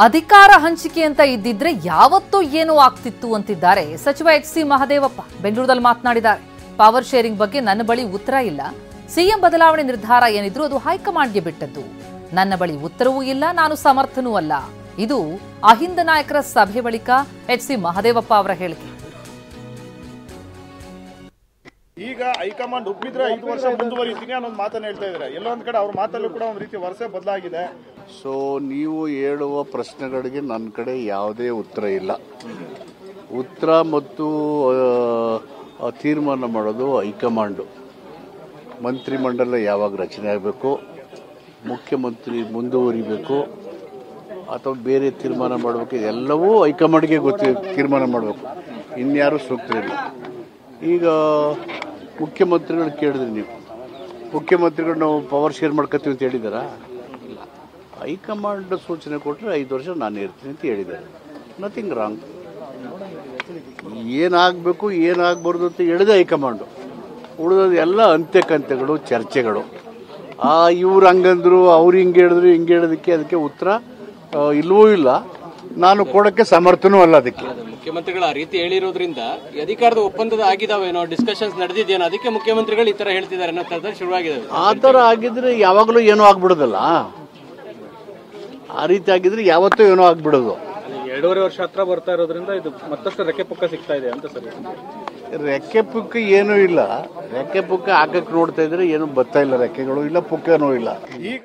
ಅಧಿಕಾರ ಹಂಚಿಕೆ ಅಂತ ಇದ್ದಿದ್ರೆ ಯಾವತ್ತೂ ಏನೋ ಆಗ್ತಿತ್ತು ಅಂತಿದ್ದಾರೆ ಸಚಿವ ಎಚ್.ಸಿ. ಮಹದೇವಪ್ಪ. ಬೆಂಗಳೂರಲ್ಲಿ ಮಾತನಾಡಿದ್ದಾರೆ. ಪವರ್ ಶೇರಿಂಗ್ ಬಗ್ಗೆ ನನ್ನ ಬಳಿ ಉತ್ತರ ಇಲ್ಲ. ಸಿಎಂ ಬದಲಾವಣೆ ನಿರ್ಧಾರ ಏನಿದ್ರು ಅದು ಹೈಕಮಾಂಡ್ಗೆ ಬಿಟ್ಟದ್ದು. ನನ್ನ ಬಳಿ ಉತ್ತರವೂ ಇಲ್ಲ, ನಾನು ಸಮರ್ಥನೂ ಅಲ್ಲ. ಇದು ಅಹಿಂದ ನಾಯಕರ ಸಭೆ ಬಳಿಕ ಎಚ್.ಸಿ. ಮಹದೇವಪ್ಪ ಅವರ ಹೇಳಿಕೆ. ಈಗ ಹೈಕಮಾಂಡ್ ಒಪ್ಪಿದ್ರೆ 5 ವರ್ಷ ಮುಂದುವರಿತೀನಿ ಅನ್ನೋದು ಮಾತನ್ನ ಹೇಳ್ತಾ ಇದ್ದಾರೆ. ಎಲ್ಲೊಂದ್ ಕಡೆ ಅವ್ರ ಮಾತಲ್ಲೂ ಕೂಡ ಒಂದು ರೀತಿ ವರ್ಷ ಬದಲಾಗಿದೆ. ಸೊ ನೀವು ಹೇಳುವ ಪ್ರಶ್ನೆಗಳಿಗೆ ನನ್ನ ಕಡೆ ಯಾವುದೇ ಉತ್ತರ ಇಲ್ಲ. ಉತ್ತರ ಮತ್ತು ತೀರ್ಮಾನ ಮಾಡೋದು ಹೈಕಮಾಂಡು. ಮಂತ್ರಿಮಂಡಲ ಯಾವಾಗ ರಚನೆ ಆಗಬೇಕು, ಮುಖ್ಯಮಂತ್ರಿ ಮುಂದುವರಿಬೇಕು ಅಥವಾ ಬೇರೆ ತೀರ್ಮಾನ ಮಾಡಬೇಕು, ಎಲ್ಲವೂ ಹೈಕಮಾಂಡ್ಗೆ ತೀರ್ಮಾನ ಮಾಡಬೇಕು. ಇನ್ಯಾರು ಸೂಕ್ತ ಇಲ್ಲ. ಈಗ ಮುಖ್ಯಮಂತ್ರಿಗಳು ಕೇಳಿದ್ರಿ ನೀವು, ಮುಖ್ಯಮಂತ್ರಿಗಳು ನಾವು ಪವರ್ ಶೇರ್ ಮಾಡ್ಕೊತೀವಿ ಅಂತ ಹೇಳಿದಾರಾ? ಇಲ್ಲ. ಹೈಕಮಾಂಡ್ ಸೂಚನೆ ಕೊಟ್ಟರೆ 5 ವರ್ಷ ನಾನು ಇರ್ತೀನಿ ಅಂತ ಹೇಳಿದ್ದಾರೆ. Nothing wrong. ಏನಾಗಬೇಕು ಏನಾಗಬಾರ್ದು ಅಂತ ಹೇಳಿದೆ ಹೈಕಮಾಂಡು. ಉಳಿದೋದು ಎಲ್ಲ ಅಂತ್ಯಕಂತ್ಯಗಳು, ಚರ್ಚೆಗಳು. ಇವ್ರು ಹಂಗಂದ್ರು, ಅವ್ರು ಹಿಂಗೆ ಹೇಳಿದ್ರು, ಹಿಂಗೆ ಹೇಳೋದಕ್ಕೆ ಅದಕ್ಕೆ ಉತ್ತರ ಇಲ್ಲವೂ ಇಲ್ಲ. ನಾನು ಕೊಡೋಕ್ಕೆ ಸಮರ್ಥನೂ ಅಲ್ಲ. ಅದಕ್ಕೆ ಮುಖ್ಯಮಂತ್ರಿಗಳು ಆ ರೀತಿ ಹೇಳಿರೋದ್ರಿಂದ ಅಧಿಕಾರದ ಒಪ್ಪಂದದ ಆಗಿದಾವೇನೋ, ಡಿಸ್ಕಷನ್ಸ್ ನಡೆದಿದ್ದೇನೋ, ಅದಕ್ಕೆ ಮುಖ್ಯಮಂತ್ರಿಗಳು ಈ ತರ ಹೇಳ್ತಿದ್ದಾರೆ ಅನ್ನೋ ತರದ ಶುರುವಾಗಿದೆ. ಆ ಥರ ಆಗಿದ್ರೆ ಯಾವಾಗಲೂ ಏನೋ ಆಗ್ಬಿಡೋದಲ್ಲ. ಆ ರೀತಿ ಆಗಿದ್ರೆ ಯಾವತ್ತೂ ಏನೋ ಆಗ್ಬಿಡೋದು. 2.5 ವರ್ಷ ಹತ್ರ ಬರ್ತಾ ಇರೋದ್ರಿಂದ ಇದು ಮತ್ತಷ್ಟು ರೆಕ್ಕೆ ಪುಕ್ಕ ಸಿಗ್ತಾ ಇದೆ ಅಂತ ಸರ್. ರೆಕ್ಕೆ ಪುಕ್ಕ ಏನೂ ಇಲ್ಲ. ರೆಕ್ಕೆ ಪುಕ್ಕ ಹಾಕಕ್ಕೆ ನೋಡ್ತಾ ಇದ್ರೆ ಏನು ಬರ್ತಾ ಇಲ್ಲ. ರೆಕ್ಕೆಗಳು ಇಲ್ಲ, ಪುಕ್ಕನೂ ಇಲ್ಲ. ಈಗ